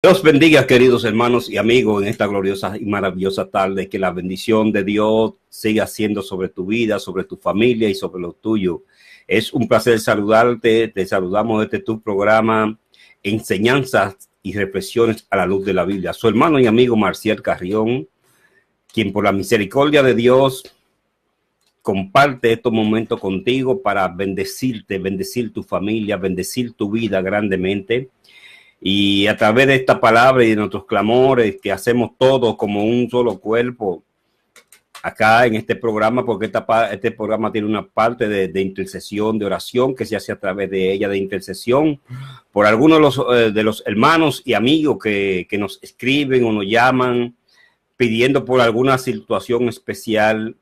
Dios bendiga, queridos hermanos y amigos, en esta gloriosa y maravillosa tarde. Que la bendición de Dios siga siendo sobre tu vida, sobre tu familia y sobre lo tuyo. Es un placer saludarte. Te saludamos desde tu programa Enseñanzas y Reflexiones a la Luz de la Biblia. Su hermano y amigo Marcial Carrión, quien por la misericordia de Dios comparte estos momentos contigo para bendecirte, bendecir tu familia, bendecir tu vida grandemente. Y a través de esta palabra y de nuestros clamores que hacemos todos como un solo cuerpo acá en este programa, porque este programa tiene una parte de intercesión, de oración que se hace a través de ella, de intercesión por algunos de los hermanos y amigos que nos escriben o nos llaman pidiendo por alguna situación especial.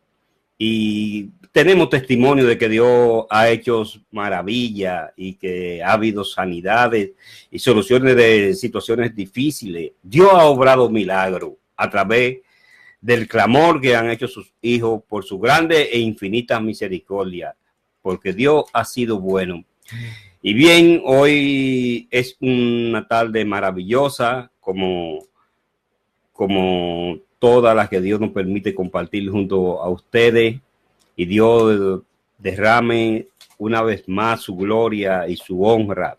Y tenemos testimonio de que Dios ha hecho maravillas y que ha habido sanidades y soluciones de situaciones difíciles. Dios ha obrado milagros a través del clamor que han hecho sus hijos por su grande e infinita misericordia, porque Dios ha sido bueno. Y bien, hoy es una tarde maravillosa, como todas las que Dios nos permite compartir junto a ustedes, y Dios derrame una vez más su gloria y su honra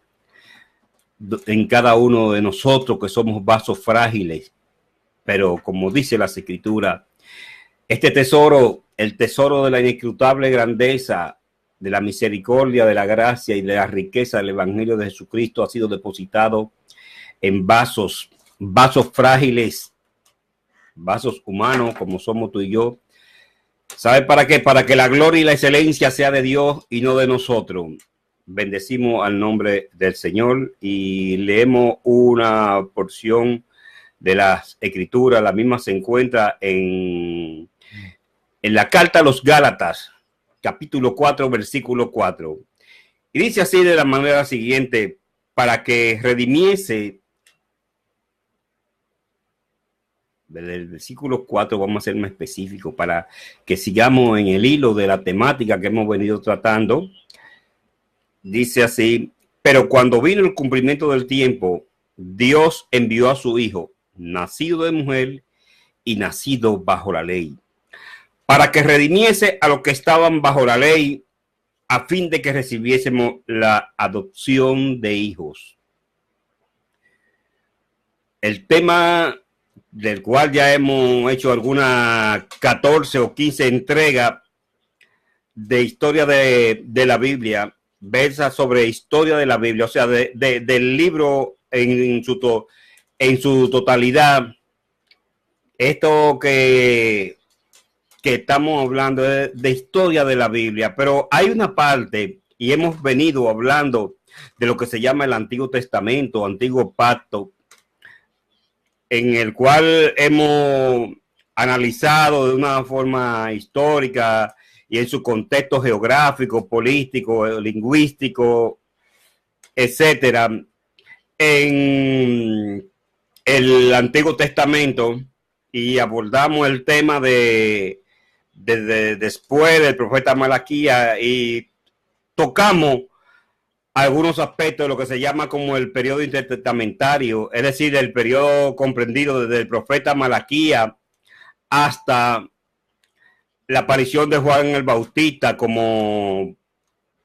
en cada uno de nosotros, que somos vasos frágiles. Pero como dice las Escrituras, este tesoro, el tesoro de la inescrutable grandeza, de la misericordia, de la gracia y de la riqueza del Evangelio de Jesucristo ha sido depositado en vasos frágiles, vasos humanos como somos tú y yo. ¿Sabe para qué? Para que la gloria y la excelencia sea de Dios y no de nosotros. Bendecimos al nombre del Señor y leemos una porción de las Escrituras. La misma se encuentra en la carta a los Gálatas, capítulo 4, versículo 4. Y dice así de la manera siguiente: para que redimiese. Del versículo 4 vamos a ser más específicos para que sigamos en el hilo de la temática que hemos venido tratando. Dice así: pero cuando vino el cumplimiento del tiempo, Dios envió a su Hijo, nacido de mujer y nacido bajo la ley, para que redimiese a los que estaban bajo la ley, a fin de que recibiésemos la adopción de hijos. El tema del cual ya hemos hecho algunas 14 o 15 entregas de historia de la Biblia, versa sobre historia de la Biblia, o sea, del libro en su totalidad. Esto que estamos hablando de historia de la Biblia, pero hay una parte, y hemos venido hablando de lo que se llama el Antiguo Testamento, Antiguo Pacto, en el cual hemos analizado de una forma histórica y en su contexto geográfico, político, lingüístico, etcétera, en el Antiguo Testamento, y abordamos el tema de después del profeta Malaquías y tocamos algunos aspectos de lo que se llama como el periodo intertestamentario, es decir, el periodo comprendido desde el profeta Malaquías hasta la aparición de Juan el Bautista como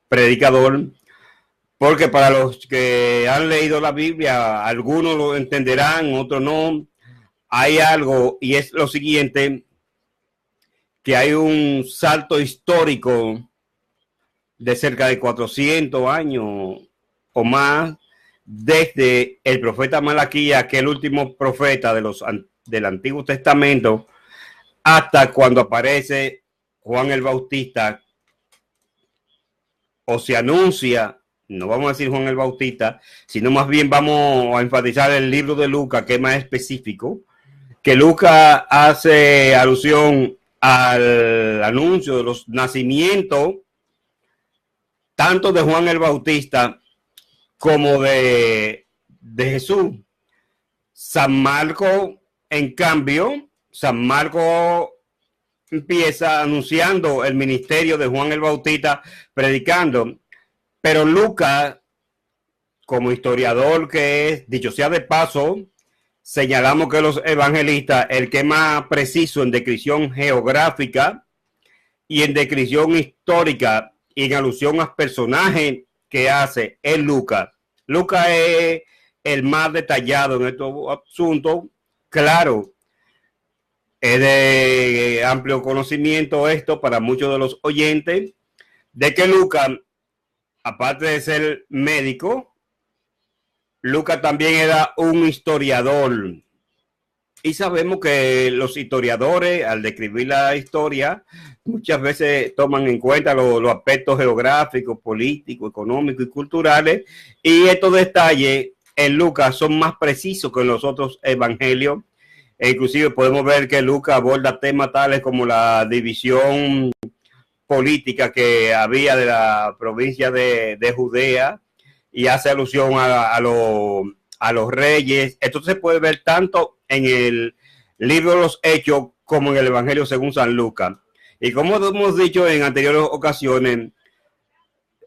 predicador, porque para los que han leído la Biblia, algunos lo entenderán, otros no. Hay algo, y es lo siguiente, que hay un salto histórico de cerca de 400 años o más, desde el profeta Malaquías, que es el último profeta del Antiguo Testamento, hasta cuando aparece Juan el Bautista, o se anuncia, no vamos a decir Juan el Bautista, sino más bien vamos a enfatizar el libro de Lucas, que es más específico, que Lucas hace alusión al anuncio de los nacimientos tanto de Juan el Bautista como de Jesús. San Marcos, en cambio, San Marcos empieza anunciando el ministerio de Juan el Bautista, predicando, pero Lucas, como historiador que es, dicho sea de paso, señalamos que los evangelistas, el que es más preciso en descripción geográfica y en descripción histórica y en alusión a personajes que hace, es Lucas. Lucas es el más detallado en estos asuntos. Claro, es de amplio conocimiento esto para muchos de los oyentes, de que Lucas, aparte de ser médico, Lucas también era un historiador. Y sabemos que los historiadores, al describir la historia, muchas veces toman en cuenta los aspectos geográficos, políticos, económicos y culturales. Y estos detalles en Lucas son más precisos que en los otros evangelios. E inclusive podemos ver que Lucas aborda temas tales como la división política que había de la provincia de Judea y hace alusión a los reyes. Esto se puede ver tanto en el libro de los Hechos como en el Evangelio según San Lucas. Y como hemos dicho en anteriores ocasiones,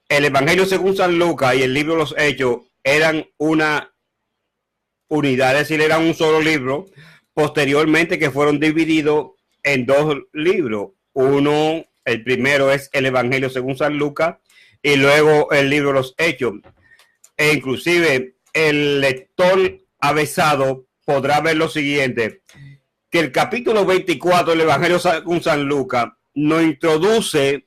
el Evangelio según San Lucas y el libro de los Hechos eran una unidad, es decir, eran un solo libro, posteriormente que fueron divididos en dos libros. Uno, el primero es el Evangelio según San Lucas y luego el libro de los Hechos. E inclusive el lector avesado podrá ver lo siguiente, que el capítulo 24 del Evangelio según San Lucas nos introduce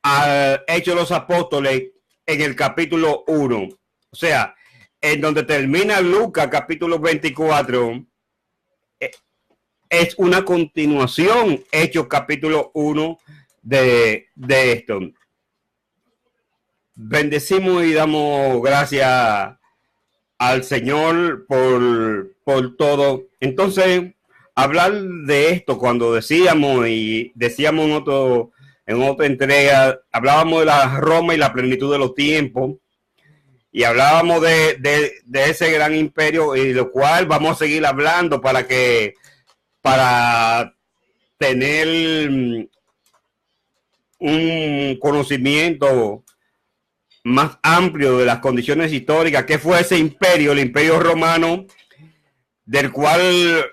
al Hecho de los Apóstoles en el capítulo 1. O sea, en donde termina Lucas capítulo 24, es una continuación, Hechos capítulo 1 de esto. Bendecimos y damos gracias al Señor por todo. Entonces, hablar de esto, cuando decíamos en otra entrega, hablábamos de la Roma y la plenitud de los tiempos, y hablábamos de ese gran imperio, y lo cual vamos a seguir hablando para tener un conocimiento más amplio de las condiciones históricas, que fue ese imperio, el imperio romano, del cual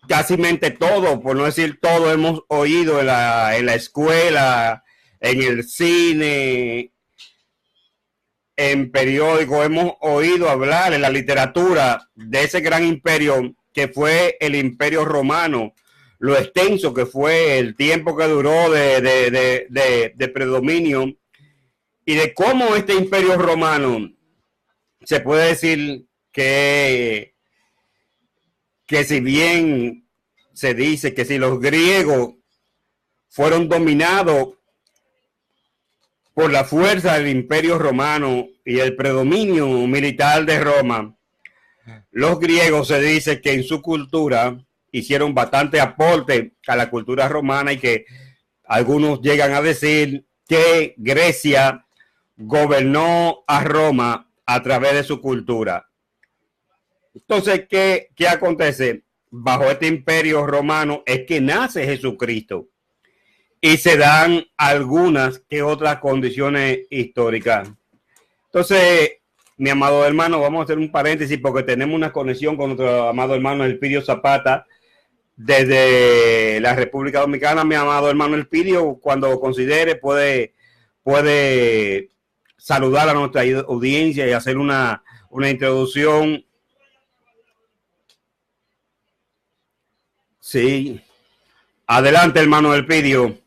casi todo, por no decir todo, hemos oído en la escuela, en el cine, en periódicos, hemos oído hablar en la literatura de ese gran imperio que fue el imperio romano, lo extenso que fue, el tiempo que duró de predominio, y de cómo este imperio romano se puede decir que si bien se dice que si los griegos fueron dominados por la fuerza del imperio romano y el predominio militar de Roma, los griegos se dice que en su cultura hicieron bastante aporte a la cultura romana, y que algunos llegan a decir que Grecia gobernó a Roma a través de su cultura. Entonces, ¿qué acontece? Bajo este imperio romano es que nace Jesucristo y se dan algunas que otras condiciones históricas. Entonces, mi amado hermano, vamos a hacer un paréntesis porque tenemos una conexión con nuestro amado hermano Elpidio Zapata desde la República Dominicana. Mi amado hermano Elpidio, cuando considere, puede saludar a nuestra audiencia y hacer una introducción. Sí. Adelante, hermano Elpidio.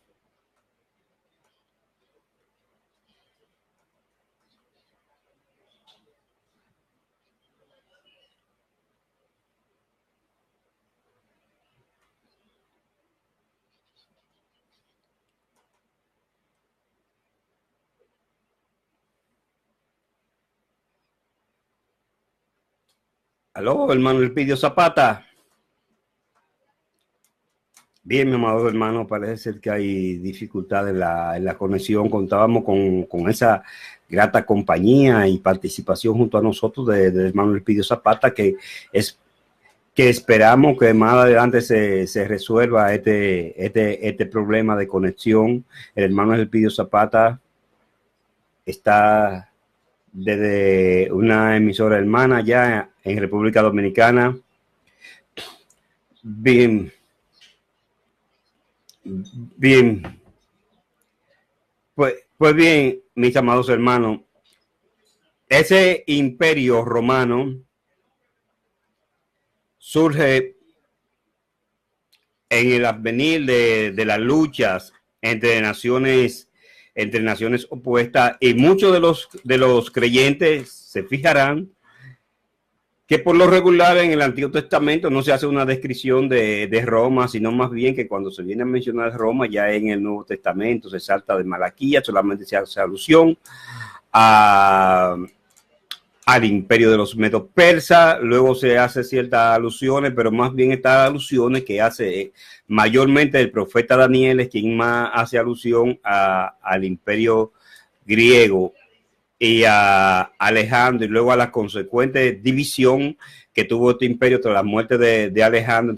Aló, hermano Elpidio Zapata. Bien, mi amado hermano, parece ser que hay dificultad en la conexión. Contábamos con esa grata compañía y participación junto a nosotros del hermano Elpidio Zapata, que esperamos que más adelante se resuelva este problema de conexión. El hermano Elpidio Zapata está desde una emisora hermana ya en República Dominicana, Bien, bien. Pues bien, mis amados hermanos, ese imperio romano surge en el advenir de las luchas entre naciones opuestas, y muchos de los creyentes se fijarán que por lo regular en el Antiguo Testamento no se hace una descripción de Roma, sino más bien que cuando se viene a mencionar Roma, ya en el Nuevo Testamento se salta de Malaquías, solamente se hace alusión al imperio de los medos persas, luego se hace ciertas alusiones, pero más bien estas alusiones que hace mayormente el profeta Daniel es quien más hace alusión al imperio griego y a Alejandro, y luego a la consecuente división que tuvo este imperio tras la muerte de Alejandro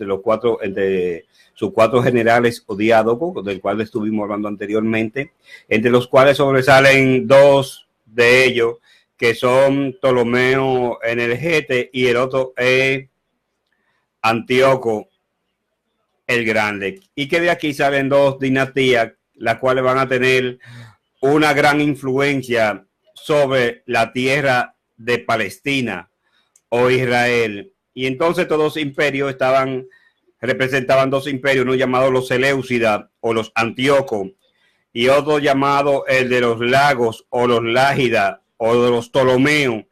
entre sus cuatro generales o diádocos, del cual estuvimos hablando anteriormente, entre los cuales sobresalen dos de ellos, que son Ptolomeo Energete y el otro es Antíoco el Grande, y que de aquí salen dos dinastías, las cuales van a tener una gran influencia sobre la tierra de Palestina o Israel. Y entonces todos los imperios representaban dos imperios, uno llamado los Seleucidas o los Antíocos, y otro llamado el de los Lagos o los Lágidas o de los Ptolomeos.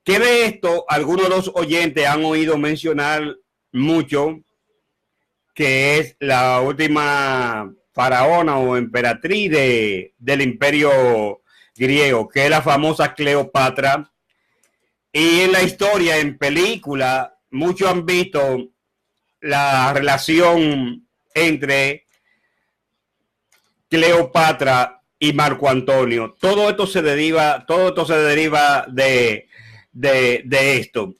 Que de esto algunos de los oyentes han oído mencionar mucho, que es la última faraona o emperatriz del imperio griego, que es la famosa Cleopatra. Y en la historia, en película, muchos han visto la relación entre Cleopatra y Marco Antonio. Todo esto se deriva de esto.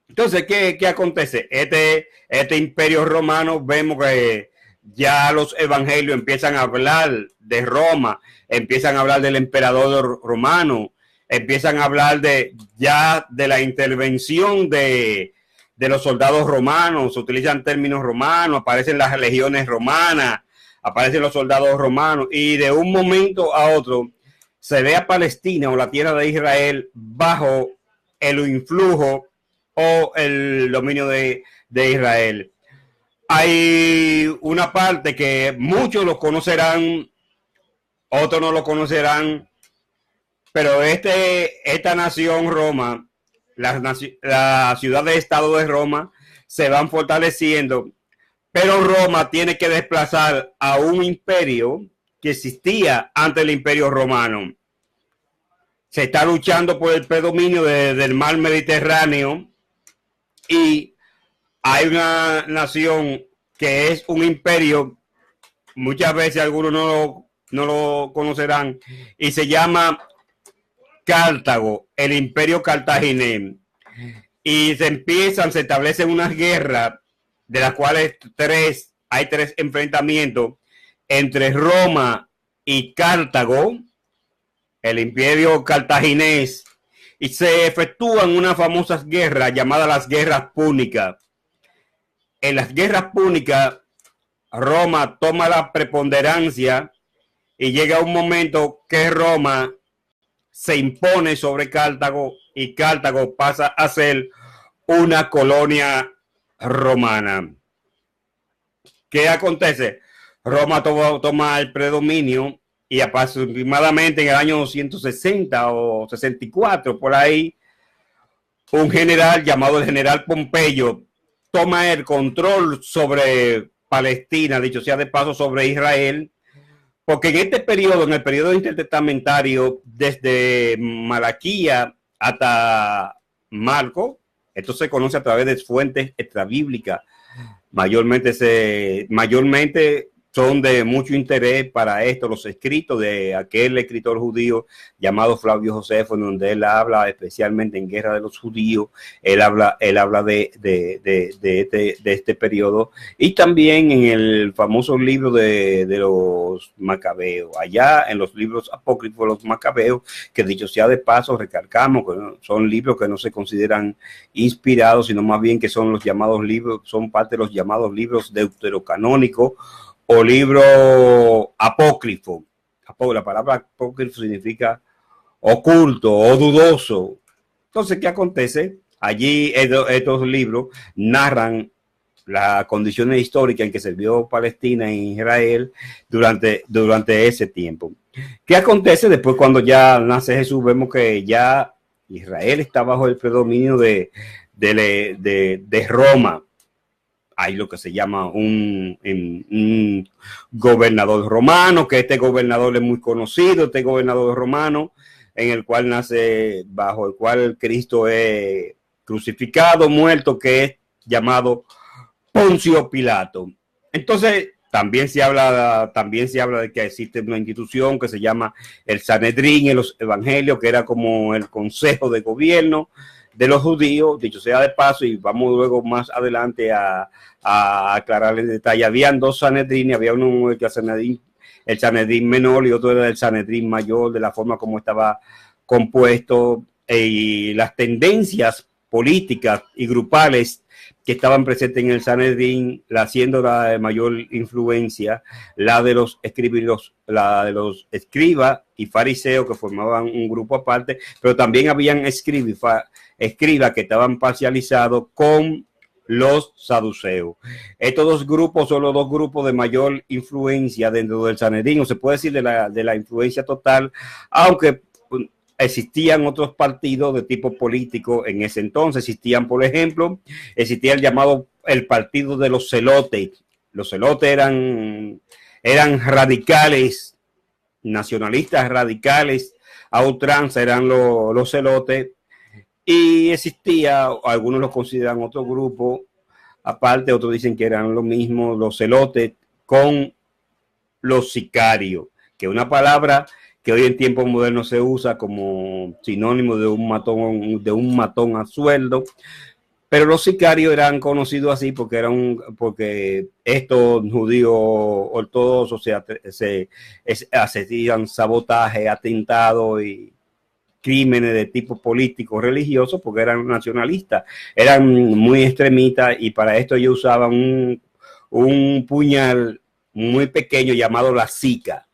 Entonces, ¿qué acontece? Este imperio romano, vemos que ya los evangelios empiezan a hablar de Roma, empiezan a hablar del emperador romano, empiezan a hablar de la intervención de los soldados romanos, se utilizan términos romanos, aparecen las legiones romanas, aparecen los soldados romanos, y de un momento a otro se ve a Palestina o la tierra de Israel bajo el influjo o el dominio de Israel. Hay una parte que muchos lo conocerán, otros no lo conocerán, pero esta nación Roma, la ciudad de estado de Roma, se van fortaleciendo, pero Roma tiene que desplazar a un imperio que existía antes del imperio romano. Se está luchando por el predominio del mar Mediterráneo, y hay una nación que es un imperio, muchas veces algunos no lo conocerán, y se llama Cartago, el imperio cartaginés. Y se establecen unas guerras, de las cuales hay tres enfrentamientos entre Roma y Cartago, el imperio cartaginés, y se efectúan unas famosas guerras llamadas las guerras púnicas. En las guerras púnicas, Roma toma la preponderancia y llega un momento que Roma se impone sobre Cartago y Cartago pasa a ser una colonia romana. ¿Qué acontece? Roma toma el predominio, y aproximadamente en el año 160 o 64, por ahí, un general llamado el general Pompeyo toma el control sobre Palestina, dicho sea de paso, sobre Israel, porque en este periodo, en el periodo intertestamentario, desde Malaquías hasta Marco, esto se conoce a través de fuentes extrabíblicas, mayormente son de mucho interés para esto, los escritos de aquel escritor judío llamado Flavio Josefo, en donde él habla especialmente en Guerra de los Judíos, él habla de este periodo, y también en el famoso libro de los Macabeos, allá en los libros apócrifos de los Macabeos, que dicho sea de paso, recalcamos que son libros que no se consideran inspirados, sino más bien que son los llamados libros, son parte de los llamados libros deuterocanónicos, o libro apócrifo. La palabra apócrifo significa oculto o dudoso. Entonces, ¿qué acontece? Allí estos libros narran las condiciones históricas en que se vio Palestina e Israel durante ese tiempo. ¿Qué acontece después cuando ya nace Jesús? Vemos que ya Israel está bajo el predominio de Roma. Hay lo que se llama un gobernador romano, que este gobernador es muy conocido, este gobernador romano, en el cual nace, bajo el cual Cristo es crucificado, muerto, que es llamado Poncio Pilato. Entonces, también se habla de que existe una institución que se llama el Sanedrín en los evangelios, que era como el consejo de gobierno de los judíos, dicho sea de paso, y vamos luego más adelante a aclarar el detalle. Habían dos Sanedrín, había uno el Sanedrín menor y otro era el Sanedrín mayor, de la forma como estaba compuesto, y las tendencias políticas y grupales que estaban presentes en el Sanedrín, haciendo la de mayor influencia, la de los escribas y fariseos, que formaban un grupo aparte, pero también habían escribas que estaban parcializados con los saduceos. Estos dos grupos son los dos grupos de mayor influencia dentro del Sanedrín, o se puede decir de la influencia total, aunque existían otros partidos de tipo político en ese entonces. Existía el llamado el partido de los celotes. Los celotes eran radicales, nacionalistas radicales a ultranza, eran los celotes. Y existía, algunos los consideran otro grupo aparte, otros dicen que eran lo mismo, los celotes con los sicarios, que es una palabra que hoy en tiempos modernos se usa como sinónimo de un matón a sueldo, pero los sicarios eran conocidos así porque estos judíos ortodoxos se hacían sabotaje, atentados y crímenes de tipo político, religioso, porque eran nacionalistas, eran muy extremistas, y para esto ellos usaban un puñal muy pequeño llamado la sica.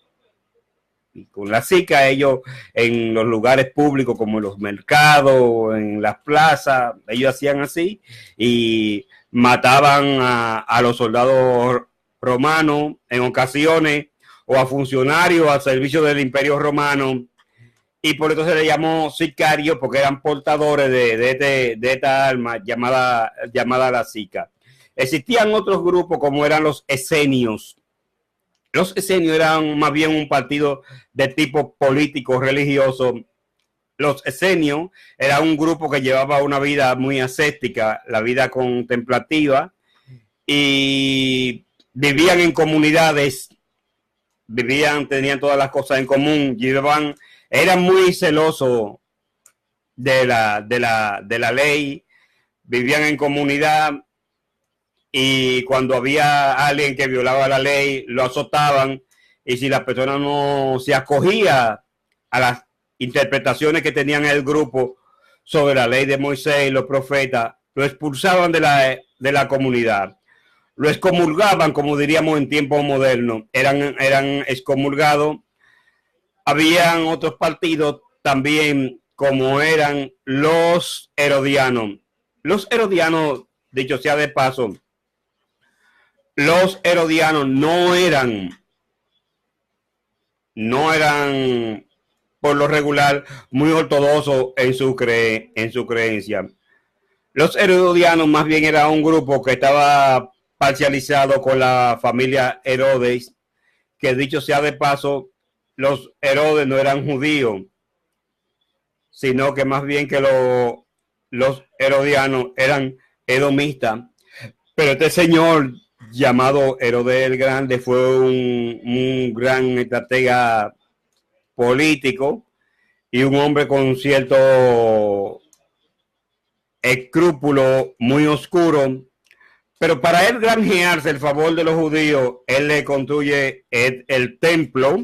Y con la sica ellos en los lugares públicos como en los mercados, en las plazas, ellos hacían así y mataban a los soldados romanos en ocasiones, o a funcionarios al servicio del Imperio Romano, y por eso se le llamó sicario, porque eran portadores de esta arma llamada la sica. Existían otros grupos como eran los esenios. Los esenios eran más bien un partido de tipo político religioso. Los esenios era un grupo que llevaba una vida muy ascética, la vida contemplativa, y vivían en comunidades, tenían todas las cosas en común, eran muy celosos de la ley, vivían en comunidad, y cuando había alguien que violaba la ley, lo azotaban, y si la persona no se acogía a las interpretaciones que tenían el grupo sobre la ley de Moisés y los profetas, lo expulsaban de la comunidad. Lo excomulgaban, como diríamos en tiempos modernos, eran excomulgados. Habían otros partidos también, como eran los herodianos. Los herodianos, dicho sea de paso, los herodianos no eran por lo regular muy ortodoxos en su creencia. Los herodianos más bien era un grupo que estaba parcializado con la familia Herodes, que dicho sea de paso, los Herodes no eran judíos, sino que más bien que los herodianos eran edomistas. Pero este señor llamado Herodes el Grande, fue un gran estratega político y un hombre con cierto escrúpulo muy oscuro. Pero para él granjearse el favor de los judíos, él le construye el templo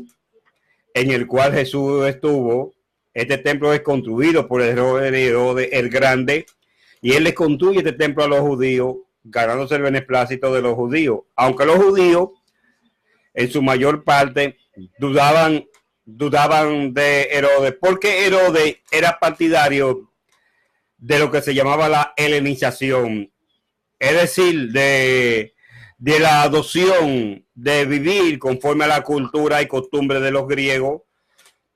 en el cual Jesús estuvo. Este templo es construido por Herodes el Grande y él le construye este templo a los judíos, ganándose el beneplácito de los judíos. Aunque los judíos, en su mayor parte, dudaban de Herodes, porque Herodes era partidario de lo que se llamaba la helenización, es decir, de la adopción, de vivir conforme a la cultura y costumbre de los griegos,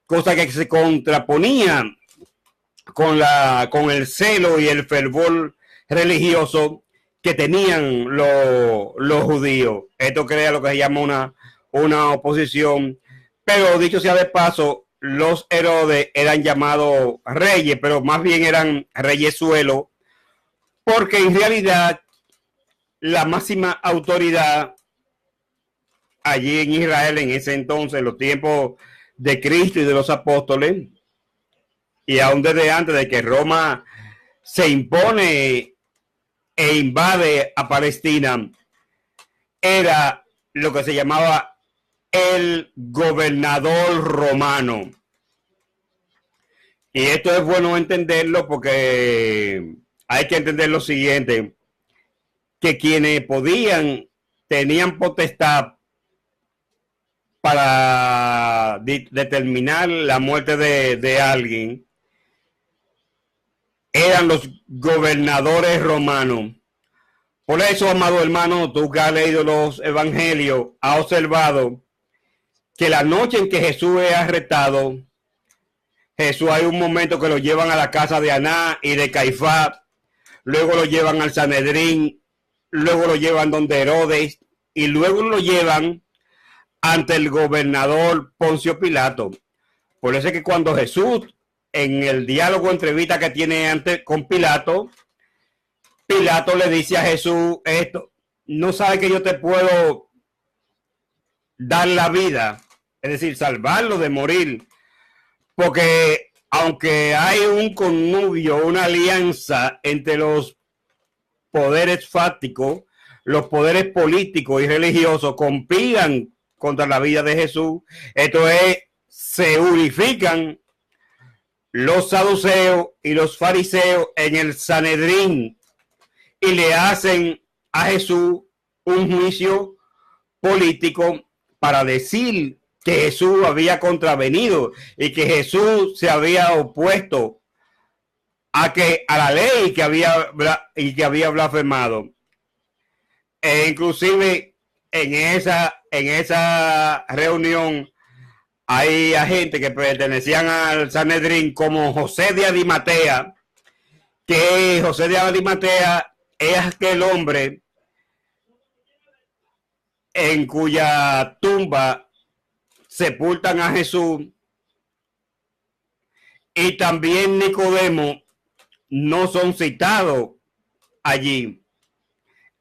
cosa que se contraponía con el celo y el fervor religioso que tenían los judíos. Esto crea lo que se llama una oposición. Pero dicho sea de paso, los Herodes eran llamados reyes, pero más bien eran reyesuelos, porque en realidad la máxima autoridad allí en Israel en ese entonces, en los tiempos de Cristo y de los apóstoles, y aún desde antes de que Roma se impone e invade a Palestina, era lo que se llamaba el gobernador romano. Y esto es bueno entenderlo porque hay que entender lo siguiente, que quienes tenían potestad para determinar la muerte de alguien, eran los gobernadores romanos. Por eso, amado hermano, tú que has leído los evangelios, has observado que la noche en que Jesús es arrestado, Jesús hay un momento que lo llevan a la casa de Anás y de Caifás, luego lo llevan al Sanedrín, luego lo llevan donde Herodes y luego lo llevan ante el gobernador Poncio Pilato. Por eso es que cuando Jesús, en el diálogo entrevista que tiene antes con Pilato, Pilato le dice a Jesús esto: no sabes que yo te puedo dar la vida, es decir, salvarlo de morir, porque aunque hay un connubio, una alianza entre los poderes fácticos, los poderes políticos y religiosos conspiran contra la vida de Jesús. Esto es, se unifican los saduceos y los fariseos en el Sanedrín y le hacen a Jesús un juicio político para decir que Jesús había contravenido y que Jesús se había opuesto a la ley que había blasfemado. E inclusive en esa reunión hay gente que pertenecían al Sanedrín, como José de Arimatea, que José de Arimatea es aquel hombre en cuya tumba sepultan a Jesús, y también Nicodemo no son citados allí.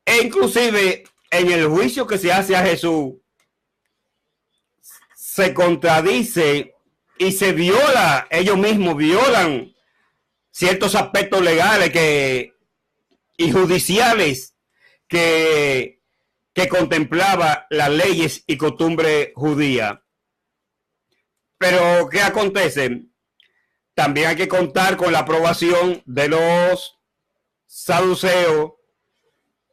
E inclusive en el juicio que se hace a Jesús, se contradice y se viola, ellos mismos violan ciertos aspectos legales y judiciales que contemplaba las leyes y costumbres judías. Pero ¿qué acontece? También hay que contar con la aprobación de los saduceos,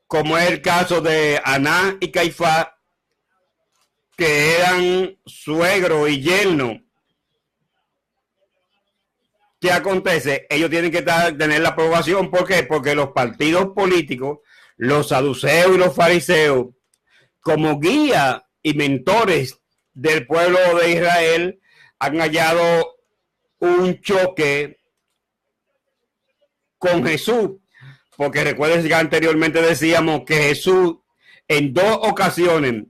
como es el caso de Anás y Caifás, que eran suegro y yerno. ¿Qué acontece? Ellos tienen que tener la aprobación. ¿Por qué? Porque los partidos políticos, los saduceos y los fariseos, como guía y mentores del pueblo de Israel, han hallado un choque con Jesús. Porque recuerden que anteriormente decíamos que Jesús en 2 ocasiones,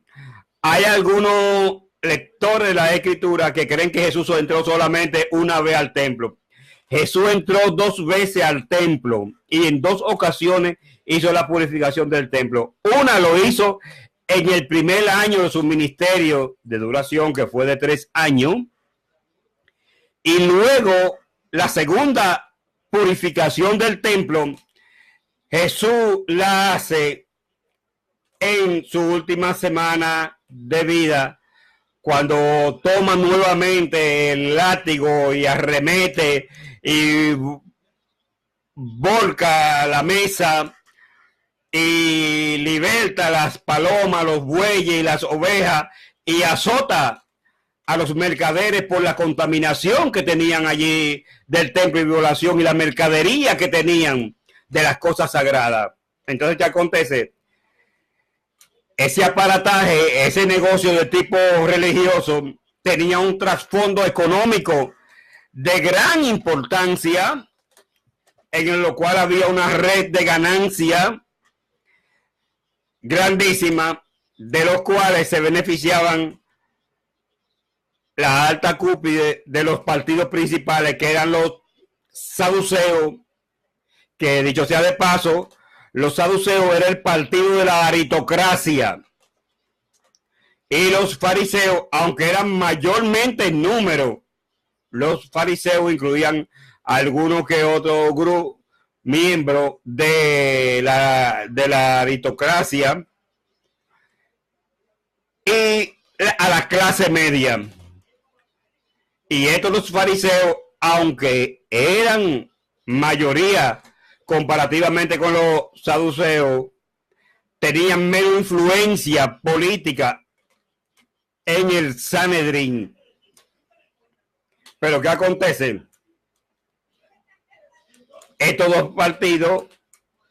hay algunos lectores de la Escritura que creen que Jesús entró solamente una vez al templo. Jesús entró 2 veces al templo y en 2 ocasiones hizo la purificación del templo. Una lo hizo en el primer año de su ministerio de duración, que fue de 3 años. Y luego la segunda purificación del templo, Jesús la hace en su última semana de vida, cuando toma nuevamente el látigo y arremete y volca la mesa y liberta las palomas, los bueyes y las ovejas y azota a los mercaderes por la contaminación que tenían allí del templo y violación y la mercadería que tenían de las cosas sagradas. Entonces, ¿qué acontece? Ese aparataje, ese negocio de tipo religioso tenía un trasfondo económico de gran importancia, en lo cual había una red de ganancia grandísima, de los cuales se beneficiaban la alta cúpide de los partidos principales, que eran los saduceos, que dicho sea de paso, los saduceos era el partido de la aritocracia, y los fariseos, aunque eran mayormente en número, los fariseos incluían algunos que otro grupo miembro de la aritocracia y a la clase media. Y estos los fariseos, aunque eran mayoría comparativamente con los saduceos, tenían menos influencia política en el Sanedrín. Pero ¿qué acontece? Estos 2 partidos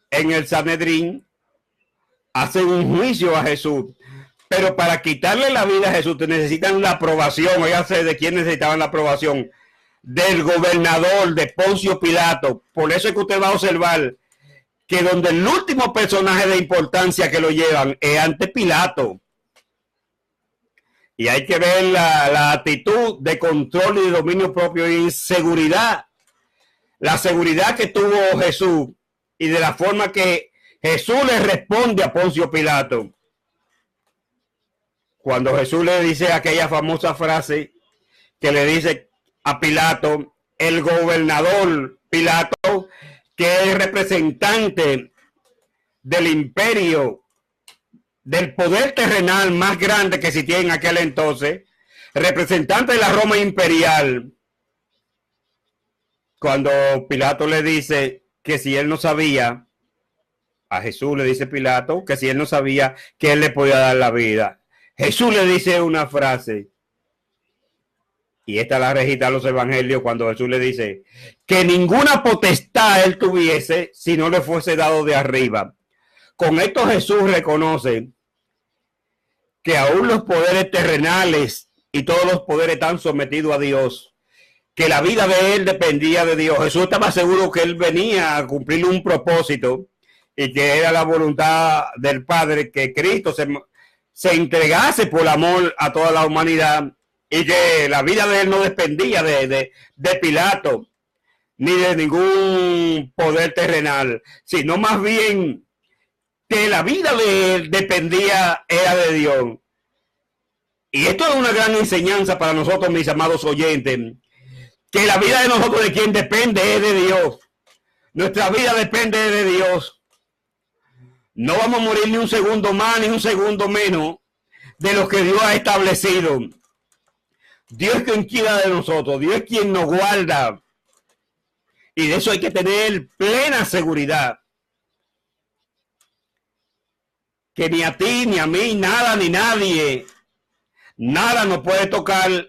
en el Sanedrín hacen un juicio a Jesús. Pero para quitarle la vida a Jesús te necesitan la aprobación. Oígase de quién necesitaban la aprobación. Del gobernador, de Poncio Pilato. Por eso es que usted va a observar que donde el último personaje de importancia que lo llevan es ante Pilato. Y hay que ver la actitud de control y de dominio propio y inseguridad. La seguridad que tuvo Jesús y de la forma que Jesús le responde a Poncio Pilato. Cuando Jesús le dice aquella famosa frase que le dice a Pilato, el gobernador Pilato, que es representante del imperio, del poder terrenal más grande que existía en aquel entonces, representante de la Roma imperial, cuando Pilato le dice que si él no sabía, a Jesús le dice Pilato que si él no sabía que él le podía dar la vida, Jesús le dice una frase, y esta la registra los evangelios, cuando Jesús le dice que ninguna potestad él tuviese si no le fuese dado de arriba. Con esto Jesús reconoce que aún los poderes terrenales y todos los poderes están sometidos a Dios, que la vida de él dependía de Dios. Jesús estaba seguro que él venía a cumplir un propósito y que era la voluntad del Padre, que Cristo se entregase por amor a toda la humanidad, y que la vida de él no dependía de Pilato ni de ningún poder terrenal, sino más bien que la vida de él dependía era de Dios. Y esto es una gran enseñanza para nosotros, mis amados oyentes, que la vida de nosotros, de quien depende, es de Dios. Nuestra vida depende de Dios. No vamos a morir ni un segundo más ni un segundo menos de lo que Dios ha establecido. Dios es quien cuida de nosotros, Dios es quien nos guarda, y de eso hay que tener plena seguridad, que ni a ti ni a mí, nada ni nadie, nada nos puede tocar,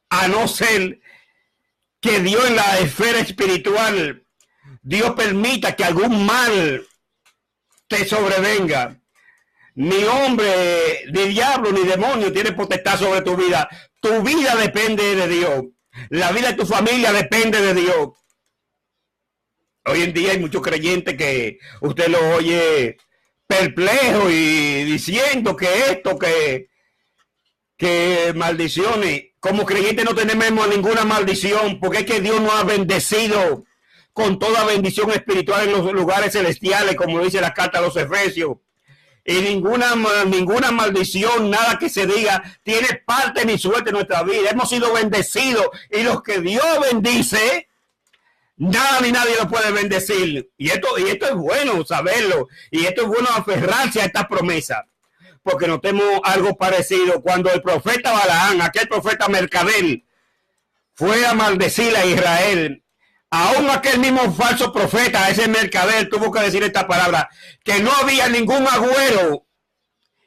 a no ser que Dios en la esfera espiritual, Dios permita que algún mal te sobrevenga. Ni hombre, ni diablo, ni demonio tiene potestad sobre tu vida. Tu vida depende de Dios. La vida de tu familia depende de Dios. Hoy en día hay muchos creyentes que usted lo oye perplejo y diciendo que esto, que maldiciones. Como creyentes no tenemos ninguna maldición, porque es que Dios nos ha bendecido con toda bendición espiritual en los lugares celestiales, como dice la carta a los Efesios. Y ninguna maldición, nada que se diga, tiene parte ni suerte en nuestra vida. Hemos sido bendecidos, y los que Dios bendice, nada ni nadie lo puede bendecir. Y esto es bueno saberlo, y esto es bueno aferrarse a esta promesa, porque notemos algo parecido cuando el profeta Balaam, aquel profeta mercader, fue a maldecir a Israel. Aún aquel mismo falso profeta, ese mercader, tuvo que decir esta palabra, que no había ningún agüero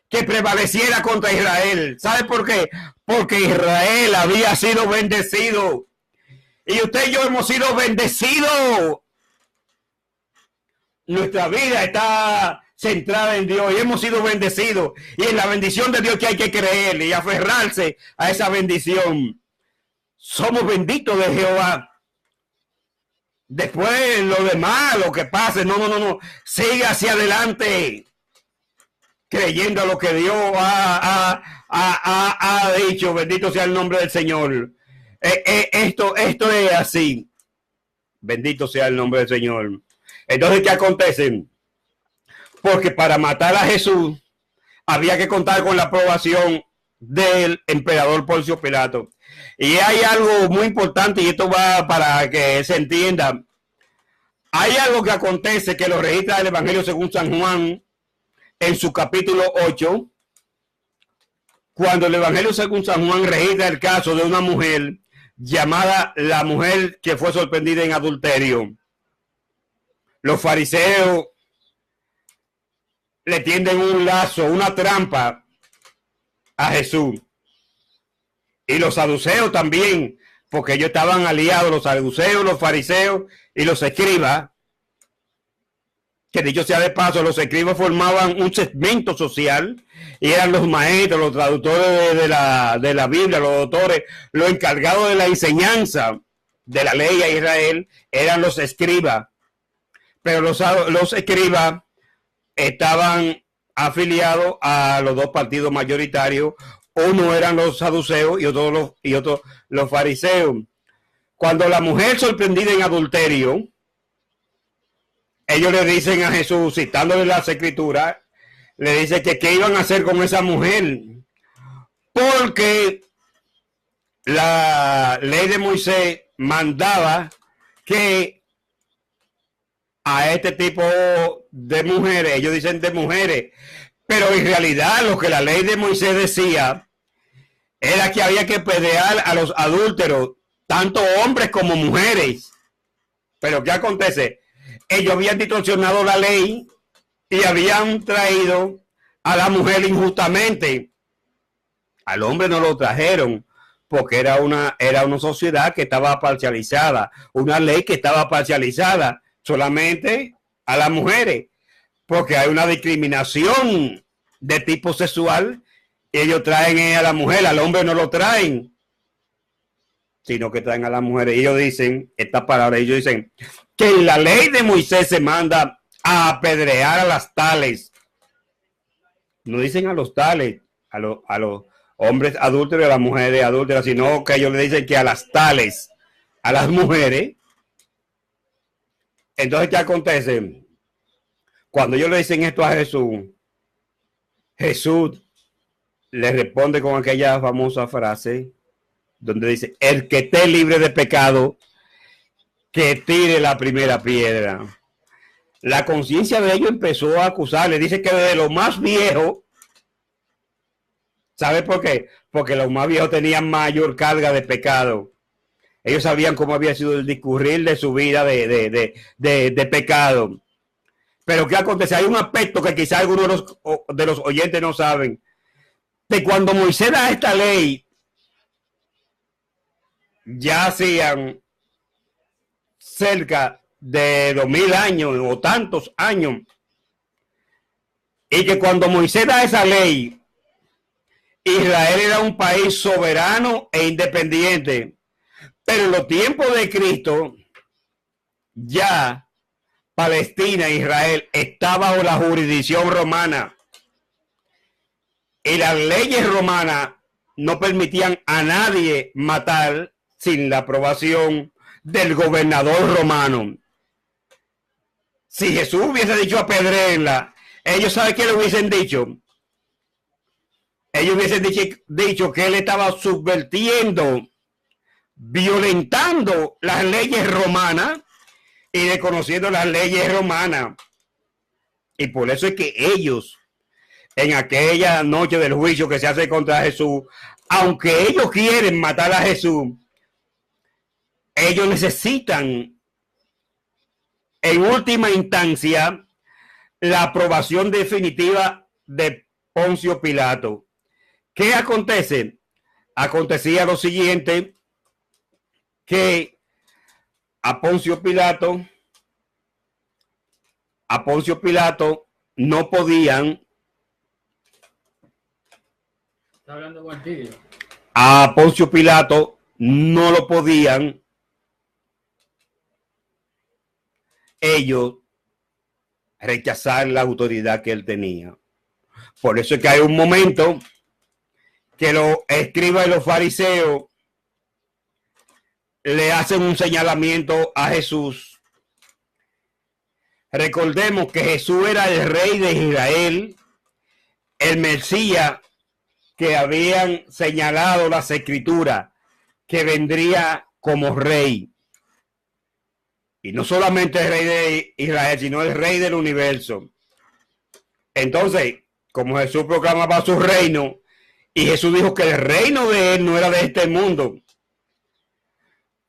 que prevaleciera contra Israel. ¿Sabe por qué? Porque Israel había sido bendecido. Y usted y yo hemos sido bendecidos. Nuestra vida está centrada en Dios y hemos sido bendecidos. Y en la bendición de Dios que hay que creer y aferrarse a esa bendición. Somos benditos de Jehová. Después lo demás, lo que pase, no. Sigue hacia adelante, creyendo a lo que Dios ha dicho. Bendito sea el nombre del Señor. Esto es así. Bendito sea el nombre del Señor. Entonces, ¿qué acontece? Porque para matar a Jesús había que contar con la aprobación del emperador Poncio Pilato. Y hay algo muy importante, y esto va para que se entienda. Hay algo que acontece que lo registra el Evangelio según San Juan en su capítulo 8, cuando el Evangelio según San Juan registra el caso de una mujer llamada la mujer que fue sorprendida en adulterio. Los fariseos le tienden un lazo, una trampa a Jesús. Y los saduceos también, porque ellos estaban aliados, los saduceos, los fariseos y los escribas, que dicho sea de paso, los escribas formaban un segmento social y eran los maestros, los traductores de la Biblia, los doctores, los encargados de la enseñanza de la ley a Israel, eran los escribas. Pero los escribas estaban afiliados a los dos partidos mayoritarios. Uno eran los saduceos y otro los fariseos. Cuando la mujer sorprendida en adulterio, ellos le dicen a Jesús, citándole las escrituras, le dicen que qué iban a hacer con esa mujer, porque la ley de Moisés mandaba que a este tipo de mujeres, ellos dicen de mujeres, pero en realidad lo que la ley de Moisés decía era que había que pedear a los adúlteros, tanto hombres como mujeres. Pero ¿qué acontece? Ellos habían distorsionado la ley y habían traído a la mujer injustamente. Al hombre no lo trajeron porque era una sociedad que estaba parcializada, una ley que estaba parcializada solamente a las mujeres, porque hay una discriminación de tipo sexual. Ellos traen a la mujer, al hombre no lo traen, sino que traen a la mujer. Y ellos dicen, esta palabra, ellos dicen que en la ley de Moisés se manda a apedrear a las tales. No dicen a los tales, a los hombres adúlteros y a las mujeres adúlteras, sino que ellos le dicen que a las tales, a las mujeres. Entonces, ¿qué acontece? Cuando ellos le dicen esto a Jesús, Jesús le responde con aquella famosa frase donde dice, el que esté libre de pecado, que tire la primera piedra. La conciencia de ellos empezó a acusarle. Dice que desde lo más viejo, ¿sabe por qué? Porque los más viejos tenían mayor carga de pecado. Ellos sabían cómo había sido el discurrir de su vida de pecado. Pero ¿qué acontece? Hay un aspecto que quizá algunos de los oyentes no saben. De cuando Moisés da esta ley, ya hacían cerca de 2000 años o tantos años. Y que cuando Moisés da esa ley, Israel era un país soberano e independiente. Pero en los tiempos de Cristo, ya Palestina, Israel, está bajo la jurisdicción romana. Y las leyes romanas no permitían a nadie matar sin la aprobación del gobernador romano. Si Jesús hubiese dicho apedréenla, ellos saben qué le hubiesen dicho. Ellos hubiesen dicho que él estaba subvirtiendo, violentando las leyes romanas y desconociendo las leyes romanas. Y por eso es que ellos, en aquella noche del juicio que se hace contra Jesús, aunque ellos quieren matar a Jesús, ellos necesitan, en última instancia, la aprobación definitiva de Poncio Pilato. ¿Qué acontece? Acontecía lo siguiente, que a Poncio Pilato no podían. Está hablando contigo. A Poncio Pilato no lo podían ellos rechazar la autoridad que él tenía. Por eso es que hay un momento que los escribas y los fariseos le hacen un señalamiento a Jesús. Recordemos que Jesús era el rey de Israel, el Mesías que habían señalado las escrituras, que vendría como rey. Y no solamente el rey de Israel, sino el rey del universo. Entonces, como Jesús proclamaba su reino, y Jesús dijo que el reino de él no era de este mundo,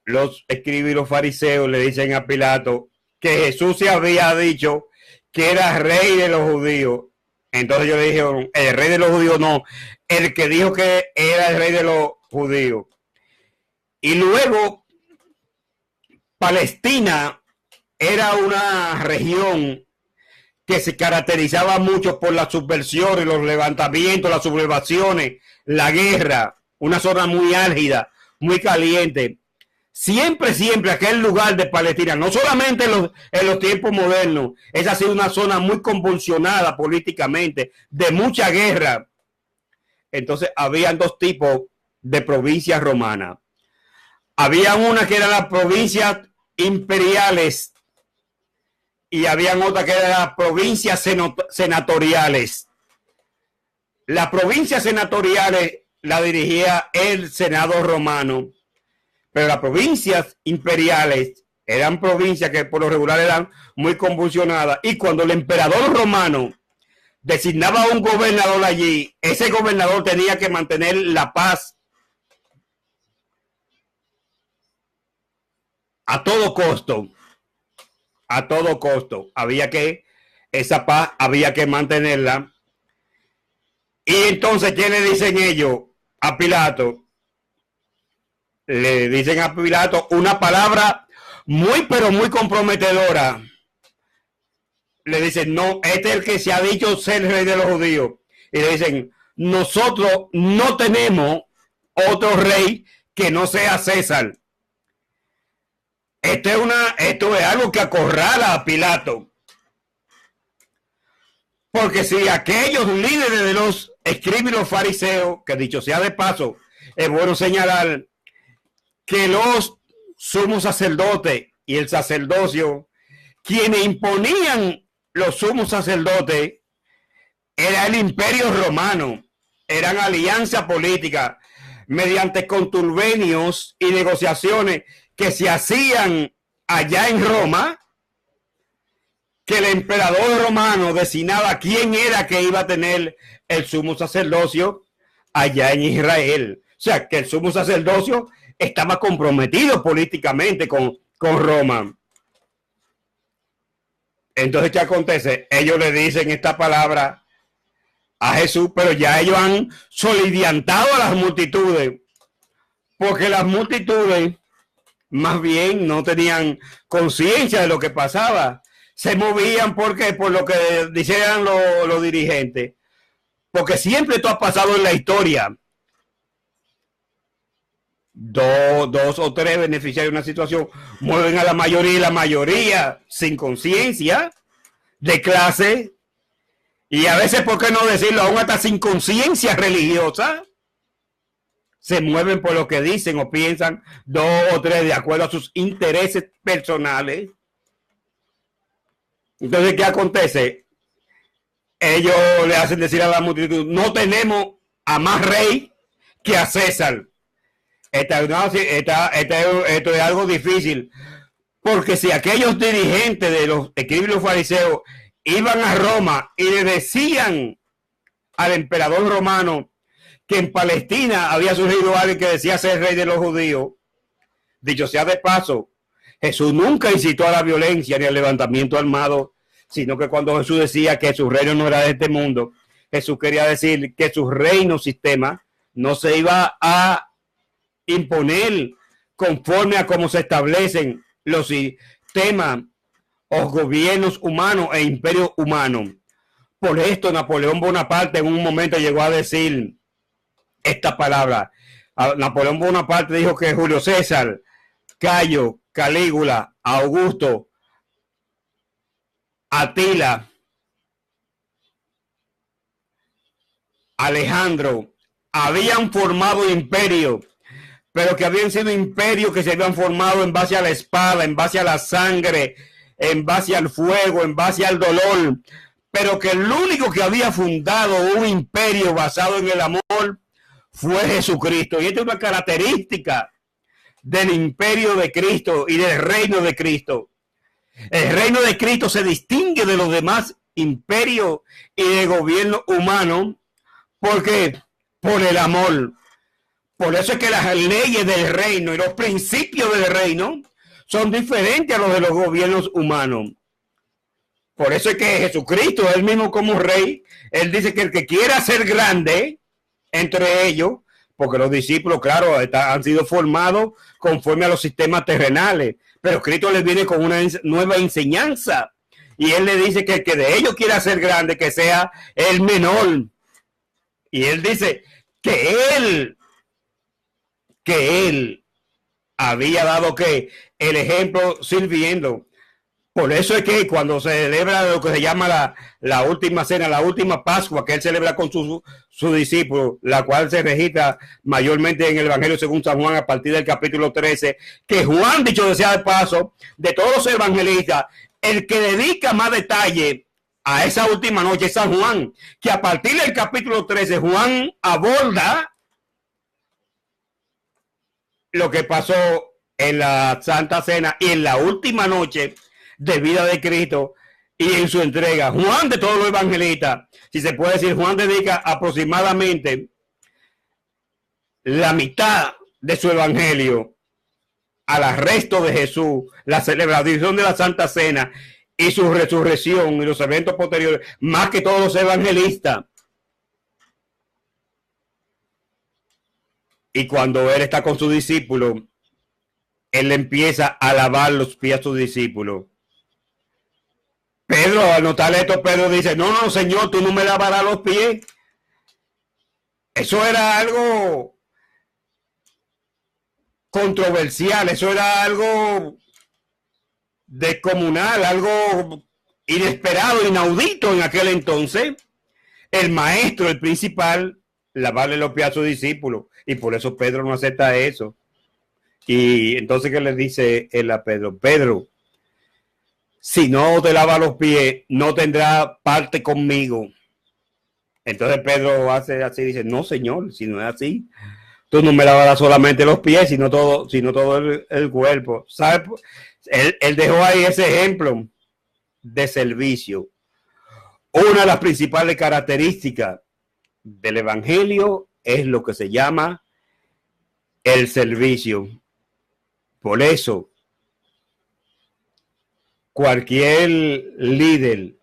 los escribas y los fariseos le dicen a Pilato que Jesús se había dicho que era rey de los judíos. Entonces ellos le dijeron, el rey de los judíos no, el que dijo que era el rey de los judíos. Y luego, Palestina era una región que se caracterizaba mucho por las subversiones, los levantamientos, las sublevaciones, la guerra, una zona muy álgida, muy caliente. Siempre aquel lugar de Palestina, no solamente en los tiempos modernos, esa ha sido una zona muy convulsionada políticamente, de mucha guerra. Entonces, habían dos tipos de provincias romanas. Había una que eran las provincias imperiales y habían otra que eran las provincias senatoriales. Las provincias senatoriales la dirigía el Senado romano, pero las provincias imperiales eran provincias que por lo regular eran muy convulsionadas, y cuando el emperador romano designaba a un gobernador allí, ese gobernador tenía que mantener la paz a todo costo. A todo costo. Esa paz había que mantenerla. Y entonces, ¿qué le dicen ellos a Pilato? Le dicen a Pilato una palabra muy, pero muy comprometedora. Le dicen, no, este es el que se ha dicho ser rey de los judíos. Y le dicen, nosotros no tenemos otro rey que no sea César. Esto es algo que acorrala a Pilato. Porque si aquellos líderes de los escribas y los fariseos, que dicho sea de paso, es bueno señalar que los sumos sacerdotes y el sacerdocio, quienes imponían los sumos sacerdotes, era el imperio romano, eran alianza política mediante conturbios y negociaciones que se hacían allá en Roma, que el emperador romano designaba quién era que iba a tener el sumo sacerdocio allá en Israel. O sea, que el sumo sacerdocio estaba comprometido políticamente con Roma. Entonces, ¿qué acontece? Ellos le dicen esta palabra a Jesús, pero ya ellos han soliviantado a las multitudes, porque las multitudes más bien no tenían conciencia de lo que pasaba. Se movían porque por lo que decían los dirigentes, porque siempre esto ha pasado en la historia. Dos o tres beneficiarios de una situación mueven a la mayoría, y la mayoría sin conciencia de clase, y a veces, ¿por qué no decirlo? Aún hasta sin conciencia religiosa, se mueven por lo que dicen o piensan dos o tres de acuerdo a sus intereses personales. Entonces, ¿qué acontece? Ellos le hacen decir a la multitud, no tenemos a más rey que a César. Esto es algo difícil, porque si aquellos dirigentes de los escribas y los fariseos iban a Roma y le decían al emperador romano que en Palestina había surgido alguien que decía ser rey de los judíos, dicho sea de paso, Jesús nunca incitó a la violencia ni al levantamiento armado, sino que cuando Jesús decía que su reino no era de este mundo, Jesús quería decir que su reino sistema no se iba a imponer conforme a cómo se establecen los sistemas o gobiernos humanos e imperios humanos. Por esto Napoleón Bonaparte en un momento llegó a decir esta palabra. Napoleón Bonaparte dijo que Julio César, Cayo, Calígula, Augusto, Atila, Alejandro habían formado imperio, pero que habían sido imperios que se habían formado en base a la espada, en base a la sangre, en base al fuego, en base al dolor, pero que el único que había fundado un imperio basado en el amor fue Jesucristo. Y esta es una característica del imperio de Cristo y del reino de Cristo. El reino de Cristo se distingue de los demás imperios y de gobierno humano porque por el amor. Por eso es que las leyes del reino y los principios del reino son diferentes a los de los gobiernos humanos. Por eso es que Jesucristo, él mismo como rey, él dice que el que quiera ser grande entre ellos, porque los discípulos, claro, han sido formados conforme a los sistemas terrenales, pero Cristo les viene con una nueva enseñanza y él le dice que el que de ellos quiera ser grande, que sea el menor. Y él dice que él había dado que el ejemplo sirviendo. Por eso es que cuando se celebra lo que se llama la última cena, la última Pascua, que él celebra con su discípulo, la cual se registra mayormente en el Evangelio según San Juan a partir del capítulo 13, que Juan, dicho sea de paso, de todos los evangelistas, el que dedica más detalle a esa última noche es San Juan, que a partir del capítulo 13 Juan aborda lo que pasó en la Santa Cena y en la última noche de vida de Cristo y en su entrega. Juan, de todos los evangelistas, si se puede decir, Juan dedica aproximadamente la mitad de su evangelio al arresto de Jesús, la celebración de la Santa Cena y su resurrección y los eventos posteriores, más que todos los evangelistas. Y cuando él está con su discípulo, él empieza a lavar los pies a sus discípulos. Pedro, al notar esto, Pedro dice, no, Señor, tú no me lavarás los pies. Eso era algo controversial, eso era algo descomunal, algo inesperado, inaudito en aquel entonces. El maestro, el principal, lavarle los pies a sus discípulos. Y por eso Pedro no acepta eso. Y entonces, ¿qué le dice él a Pedro? Pedro, si no te lava los pies, no tendrá parte conmigo. Entonces Pedro hace así, dice, no, Señor, si no es así, tú no me lavarás solamente los pies, sino todo el cuerpo. ¿Sabe? Él dejó ahí ese ejemplo de servicio. Una de las principales características del evangelio es lo que se llama el servicio. Por eso, cualquier líder,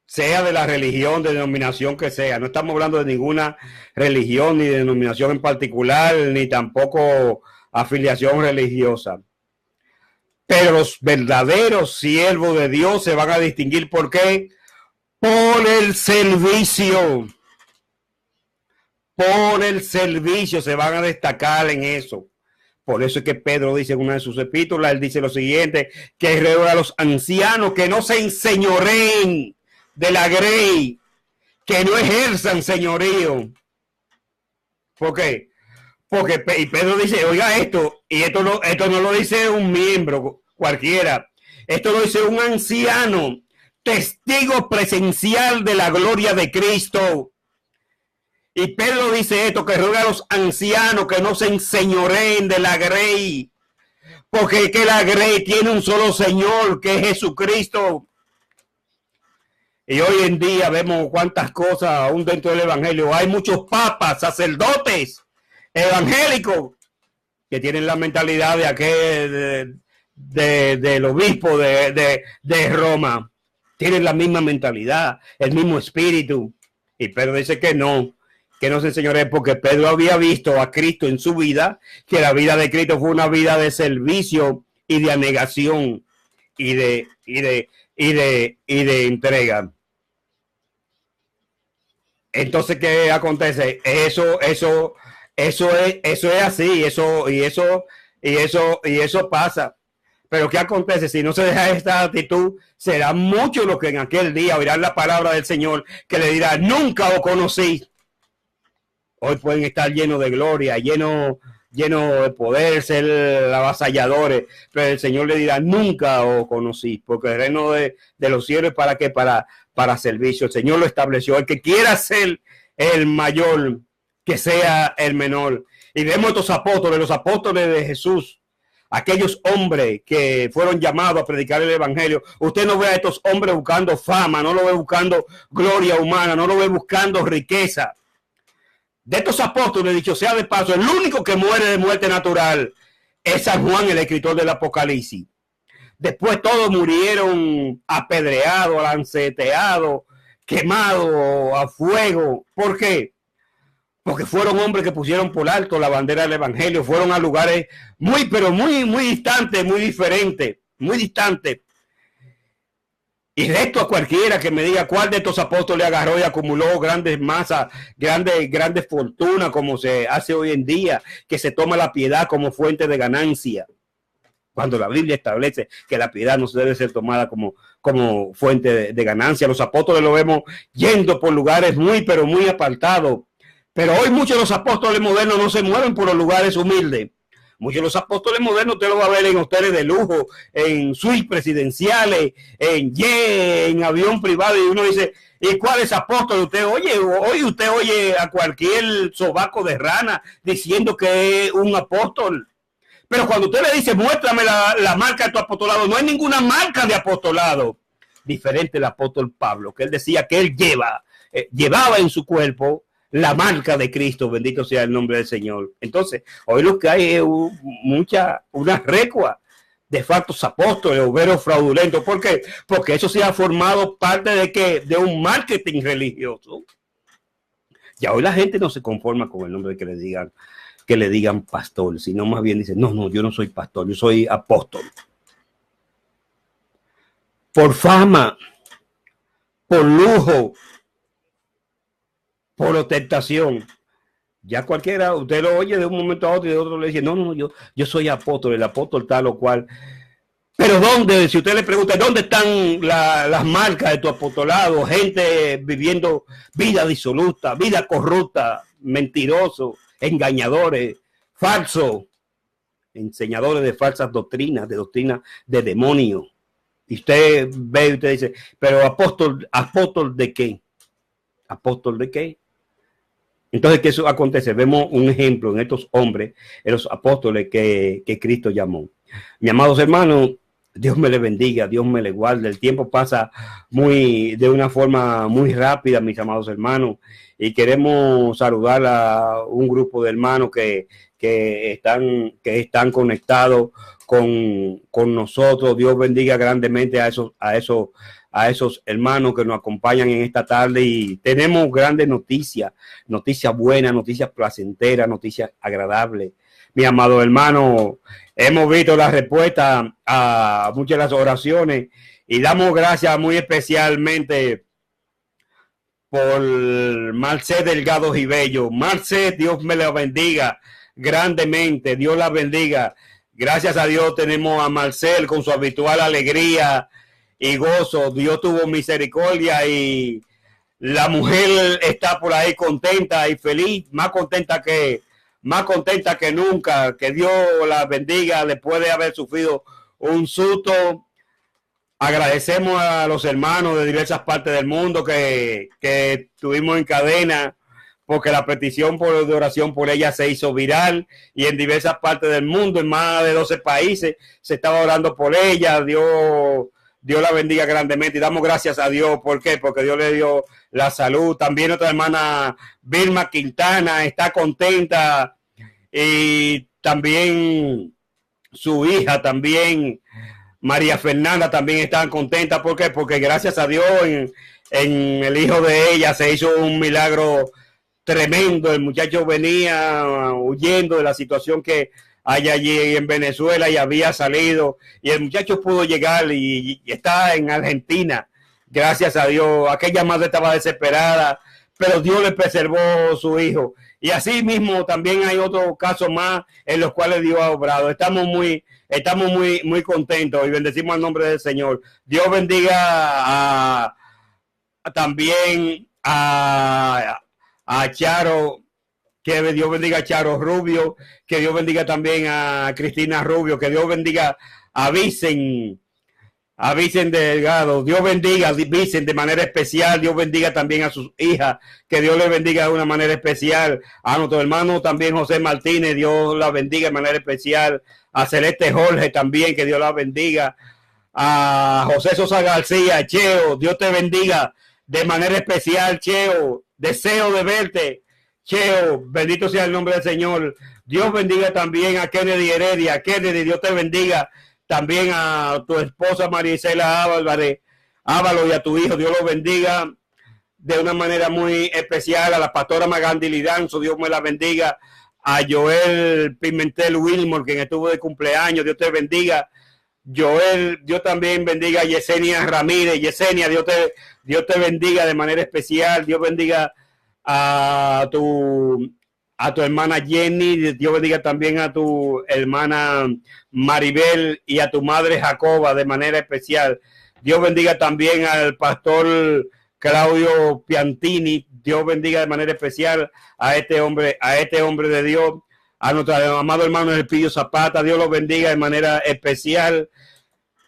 sea de la religión, de denominación que sea, no estamos hablando de ninguna religión ni de denominación en particular, ni tampoco afiliación religiosa. Pero los verdaderos siervos de Dios se van a distinguir. ¿Por qué? Por el servicio. Por el servicio se van a destacar en eso. Por eso es que Pedro dice en una de sus epístolas, él dice lo siguiente, que ruega a los ancianos que no se enseñoreen de la grey, que no ejerzan señorío. ¿Por qué? Porque y Pedro dice, oiga esto, y esto no lo dice un miembro cualquiera, esto lo dice un anciano, testigo presencial de la gloria de Cristo. Y Pedro dice esto, que ruega a los ancianos que no se enseñoreen de la grey, porque que la grey tiene un solo Señor, que es Jesucristo. Y hoy en día vemos cuántas cosas aún dentro del evangelio. Hay muchos papas, sacerdotes, evangélicos, que tienen la mentalidad de aquel, del obispo de Roma. Tienen la misma mentalidad, el mismo espíritu. Y Pedro dice que no se enseñore, porque Pedro había visto a Cristo en su vida, que la vida de Cristo fue una vida de servicio y de anegación y de entrega. Entonces, ¿qué acontece? Eso es así, eso pasa. Pero ¿qué acontece? Si no se deja esta actitud, será mucho lo que en aquel día oirán la palabra del Señor, que le dirá, nunca os conocí. Hoy pueden estar llenos de gloria, llenos de poder, ser avasalladores, pero el Señor le dirá, nunca os conocí, porque el reino de los cielos, ¿para qué? Para servicio. El Señor lo estableció. El que quiera ser el mayor, que sea el menor. Y vemos estos apóstoles, los apóstoles de Jesús, aquellos hombres que fueron llamados a predicar el evangelio. Usted no ve a estos hombres buscando fama, no lo ve buscando gloria humana, no lo ve buscando riqueza. De estos apóstoles, dicho sea de paso, el único que muere de muerte natural es San Juan, el escritor del Apocalipsis. Después todos murieron apedreados, lanceteados, quemados a fuego. ¿Por qué? Porque fueron hombres que pusieron por alto la bandera del evangelio, fueron a lugares muy distantes, muy diferentes, muy distantes. Y reto a cualquiera que me diga cuál de estos apóstoles agarró y acumuló grandes masas, grandes fortunas, como se hace hoy en día, que se toma la piedad como fuente de ganancia. Cuando la Biblia establece que la piedad no debe ser tomada como fuente de ganancia. Los apóstoles lo vemos yendo por lugares muy apartados. Pero hoy muchos de los apóstoles modernos no se mueven por los lugares humildes. Muchos de los apóstoles modernos usted lo va a ver en hoteles de lujo, en suites presidenciales, en avión privado. Y uno dice, ¿y cuáles apóstoles usted oye? Hoy usted oye a cualquier sobaco de rana diciendo que es un apóstol. Pero cuando usted le dice, muéstrame la marca de tu apostolado, no hay ninguna marca de apostolado. Diferente el apóstol Pablo, que él decía que él llevaba en su cuerpo la marca de Cristo, bendito sea el nombre del Señor. Entonces, hoy lo que hay es una recua de falsos apóstoles, obreros fraudulentos. ¿Por qué? Porque eso se ha formado parte de un marketing religioso. Ya hoy la gente no se conforma con el nombre que le digan pastor, sino más bien dice, no, yo no soy pastor, yo soy apóstol. Por fama, por lujo, por ostentación. Ya cualquiera, usted lo oye de un momento a otro y de otro le dice, no, yo soy apóstol, el apóstol tal o cual. Pero ¿dónde? Si usted le pregunta, ¿dónde están las marcas de tu apostolado? Gente viviendo vida disoluta, vida corrupta, mentirosos, engañadores, falsos, enseñadores de falsas doctrinas, de doctrinas de demonios. Y usted ve y usted dice, pero apóstol ¿de qué? ¿Apóstol de qué? Entonces, ¿qué eso acontece? Vemos un ejemplo en estos hombres, en los apóstoles que Cristo llamó. Mis amados hermanos, Dios me le bendiga, Dios me le guarde. El tiempo pasa de una forma muy rápida, mis amados hermanos, y queremos saludar a un grupo de hermanos que están conectados con nosotros. Dios bendiga grandemente a esos hermanos que nos acompañan en esta tarde, y tenemos grandes noticias buenas, noticias placenteras, noticias agradables. Mi amado hermano, hemos visto la respuesta a muchas de las oraciones y damos gracias muy especialmente por Marcé Delgado Gibello. Marcé, Dios me la bendiga. grandemente. Dios la bendiga. Gracias a Dios tenemos a Marcel con su habitual alegría y gozo. Dios tuvo misericordia y la mujer está por ahí contenta y feliz, más contenta que nunca. Que Dios la bendiga después de haber sufrido un susto. Agradecemos a los hermanos de diversas partes del mundo que estuvimos en cadena, porque la petición de oración por ella se hizo viral y en diversas partes del mundo, en más de 12 países, se estaba orando por ella. Dios la bendiga grandemente y damos gracias a Dios. ¿Por qué? Porque Dios le dio la salud. También nuestra hermana Vilma Quintana está contenta y también su hija también, María Fernanda, también están contentas. ¿Por qué? Porque gracias a Dios en el hijo de ella se hizo un milagro tremendo. El muchacho venía huyendo de la situación que hay allí en Venezuela y había salido. Y el muchacho pudo llegar y está en Argentina. Gracias a Dios. Aquella madre estaba desesperada, pero Dios le preservó su hijo. Y así mismo también hay otros casos más en los cuales Dios ha obrado. Estamos muy contentos y bendecimos el nombre del Señor. Dios bendiga también a Charo, que Dios bendiga a Charo Rubio, que Dios bendiga también a Cristina Rubio, que Dios bendiga a Vicen Delgado. Dios bendiga a Vicen de manera especial. Dios bendiga también a sus hijas, que Dios les bendiga de una manera especial. A nuestro hermano también José Martínez, Dios la bendiga de manera especial. A Celeste Jorge también, que Dios la bendiga. A José Sosa García, Cheo, Dios te bendiga de manera especial, Cheo. Deseo de verte, Cheo. Bendito sea el nombre del Señor. Dios bendiga también a Kennedy Heredia. Kennedy, Dios te bendiga. También a tu esposa Marisela Ávalo y a tu hijo. Dios los bendiga de una manera muy especial. A la pastora Magandi Lidanzo, Dios me la bendiga. A Joel Pimentel Wilmore, quien estuvo de cumpleaños, Dios te bendiga. Joel, Dios también bendiga a Yesenia Ramírez. Yesenia, Dios te bendiga de manera especial. Dios bendiga a tu hermana Jenny. Dios bendiga también a tu hermana Maribel y a tu madre Jacoba de manera especial. Dios bendiga también al pastor Claudio Piantini. Dios bendiga de manera especial a este hombre de Dios. A nuestro amado hermano Elpidio Zapata, Dios los bendiga de manera especial.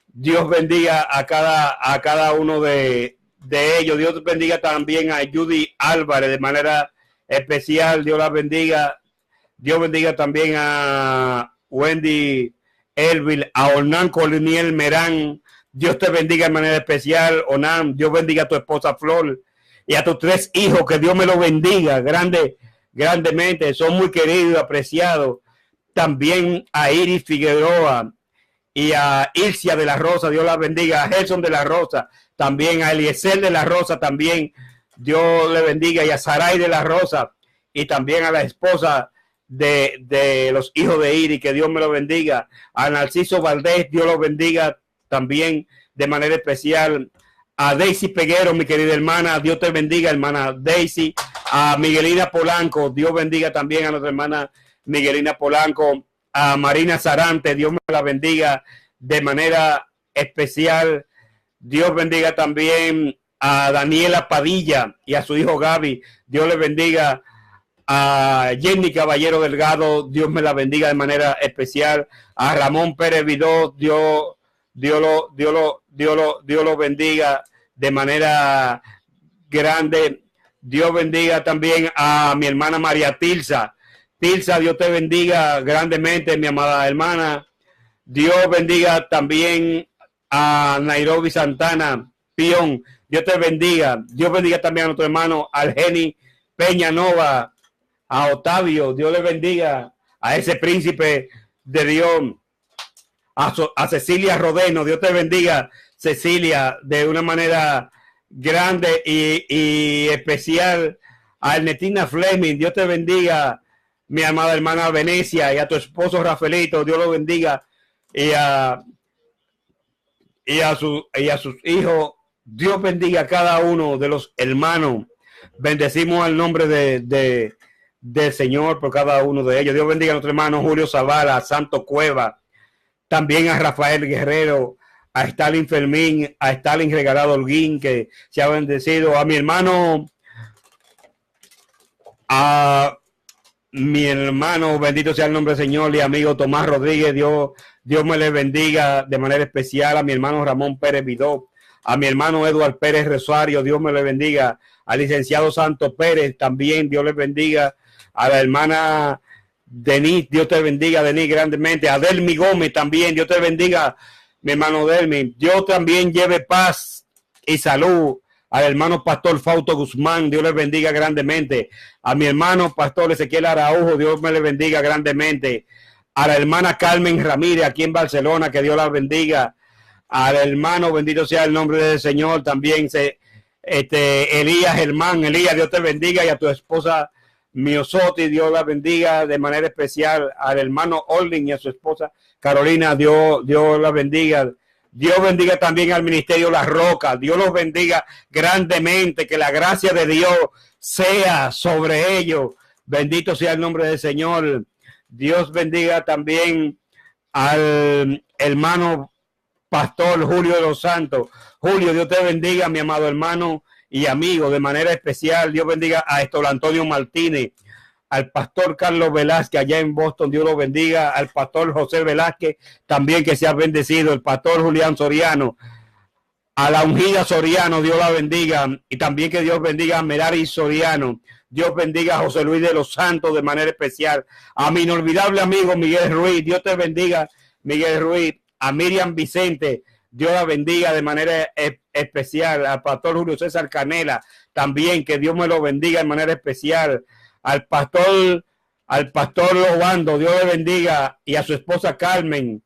Dios bendiga a cada uno de ellos. Dios bendiga también a Judy Álvarez de manera especial. Dios la bendiga. Dios bendiga también a Wendy Elville, a Ornán Coliniel Merán. Dios te bendiga de manera especial, Ornán. Dios bendiga a tu esposa Flor y a tus 3 hijos. Que Dios me los bendiga grandemente, son muy queridos y apreciados. También a Iris Figueroa y a Ilcia de la Rosa, Dios la bendiga. A Gerson de la Rosa, también a Eliezer de la Rosa, también Dios le bendiga. Y a Saray de la Rosa y también a la esposa de los hijos de Iris, que Dios me lo bendiga. A Narciso Valdés, Dios lo bendiga también de manera especial. A Daisy Peguero, mi querida hermana, Dios te bendiga, hermana Daisy. A Miguelina Polanco, Dios bendiga también a nuestra hermana Miguelina Polanco. A Marina Sarante, Dios me la bendiga de manera especial. Dios bendiga también a Daniela Padilla y a su hijo Gaby. Dios le bendiga. A Jenny Caballero Delgado, Dios me la bendiga de manera especial. A Ramón Pérez Vidó, Dios lo bendiga de manera grande. Dios bendiga también a mi hermana María Tilsa. Tilsa, Dios te bendiga grandemente, mi amada hermana. Dios bendiga también a Nairobi Santana Pion. Dios te bendiga. Dios bendiga también a nuestro hermano Algeni Peña Nova. A Octavio, Dios le bendiga. A ese príncipe de Dios. A Cecilia Rodeno, Dios te bendiga, Cecilia, de una manera grande y especial. A Ernestina Fleming, Dios te bendiga, mi amada hermana Venecia, y a tu esposo Rafaelito, Dios lo bendiga, y a sus hijos. Dios bendiga a cada uno de los hermanos. Bendecimos al nombre de del Señor por cada uno de ellos. Dios bendiga a nuestro hermano Julio Zavala, a Santo Cueva, también a Rafael Guerrero, a Stalin Fermín, a Stalin Regalado Holguín, que se ha bendecido, a mi hermano, bendito sea el nombre del Señor, y amigo Tomás Rodríguez. Dios me le bendiga de manera especial. A mi hermano Ramón Pérez Vidó, a mi hermano Eduardo Pérez Rosario, Dios me le bendiga. Al licenciado Santos Pérez, también Dios les bendiga. A la hermana Denis, Dios te bendiga, Denis, grandemente. A Delmi Gómez también, Dios te bendiga, mi hermano Delmi. Dios también lleve paz y salud al hermano Pastor Fausto Guzmán, Dios les bendiga grandemente. A mi hermano Pastor Ezequiel Araujo, Dios me le bendiga grandemente. A la hermana Carmen Ramírez, aquí en Barcelona, que Dios la bendiga. Al hermano, bendito sea el nombre del Señor, también Elías Germán, Elías, Dios te bendiga, y a tu esposa Miosoti, Dios la bendiga de manera especial. Al hermano Orlin y a su esposa Carolina, Dios la bendiga. Dios bendiga también al ministerio La Roca. Dios los bendiga grandemente, que la gracia de Dios sea sobre ellos. Bendito sea el nombre del Señor. Dios bendiga también al hermano Pastor Julio de los Santos. Julio, Dios te bendiga, mi amado hermano y amigo, de manera especial. Dios bendiga a Héctor Antonio Martínez, al pastor Carlos Velázquez allá en Boston, Dios lo bendiga. Al pastor José Velázquez, también que se ha bendecido. El pastor Julián Soriano, a la ungida Soriano, Dios la bendiga. Y también que Dios bendiga a Merari Soriano. Dios bendiga a José Luis de los Santos de manera especial. A mi inolvidable amigo Miguel Ruiz, Dios te bendiga, Miguel Ruiz. A Miriam Vicente, Dios la bendiga de manera especial. Al pastor Julio César Canela, también que Dios me lo bendiga de manera especial. Al pastor Lobando, Dios le bendiga, y a su esposa Carmen.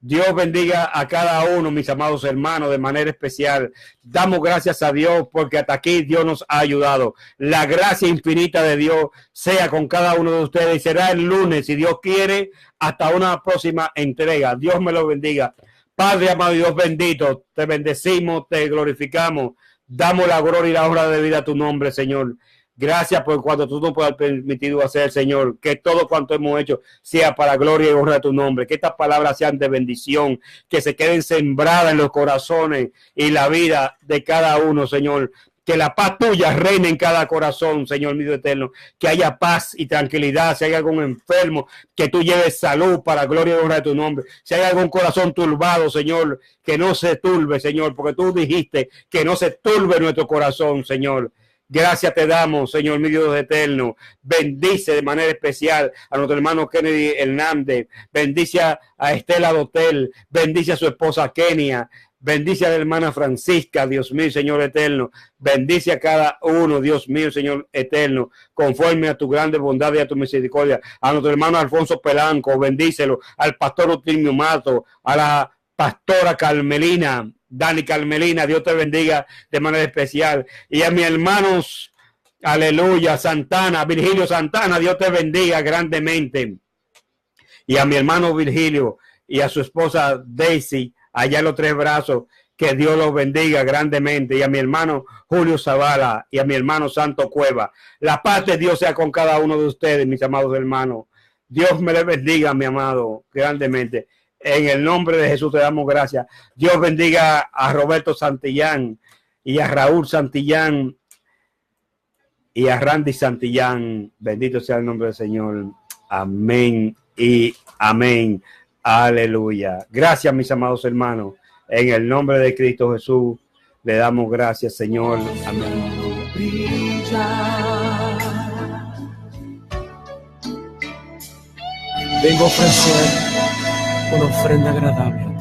Dios bendiga a cada uno, mis amados hermanos, de manera especial. Damos gracias a Dios porque hasta aquí Dios nos ha ayudado. La gracia infinita de Dios sea con cada uno de ustedes, y será el lunes, si Dios quiere, hasta una próxima entrega. Dios me lo bendiga. Padre amado, Dios bendito, te bendecimos, te glorificamos. Damos la gloria y la honra de vida a tu nombre, Señor. Gracias por cuanto tú nos puedas permitido hacer, Señor. Que todo cuanto hemos hecho sea para gloria y honra de tu nombre. Que estas palabras sean de bendición, que se queden sembradas en los corazones y la vida de cada uno, Señor. Que la paz tuya reine en cada corazón, Señor mío eterno. Que haya paz y tranquilidad. Si hay algún enfermo, que tú lleves salud para gloria y honra de tu nombre. Si hay algún corazón turbado, Señor, que no se turbe, Señor, porque tú dijiste que no se turbe nuestro corazón, Señor. Gracias te damos, Señor mi Dios eterno. Bendice de manera especial a nuestro hermano Kennedy Hernández. Bendice a Estela Dotel. Bendice a su esposa Kenia. Bendice a la hermana Francisca, Dios mío, Señor eterno. Bendice a cada uno, Dios mío, Señor eterno, conforme a tu grande bondad y a tu misericordia. A nuestro hermano Alfonso Pelanco, bendícelo. Al pastor Utilio Mato, a la pastora Carmelina, Dani Carmelina, Dios te bendiga de manera especial. Y a mis hermanos, aleluya, Santana, Virgilio Santana, Dios te bendiga grandemente. Y a mi hermano Virgilio y a su esposa Daisy, allá en los Tres Brazos, que Dios los bendiga grandemente. Y a mi hermano Julio Zavala y a mi hermano Santo Cueva. La paz de Dios sea con cada uno de ustedes, mis amados hermanos. Dios me les bendiga, mi amado, grandemente. En el nombre de Jesús te damos gracias. Dios bendiga a Roberto Santillán y a Raúl Santillán y a Randy Santillán. Bendito sea el nombre del Señor. Amén y amén. Aleluya. Gracias, mis amados hermanos. En el nombre de Cristo Jesús le damos gracias, Señor. Amén. Vengo a ofrecer una ofrenda agradable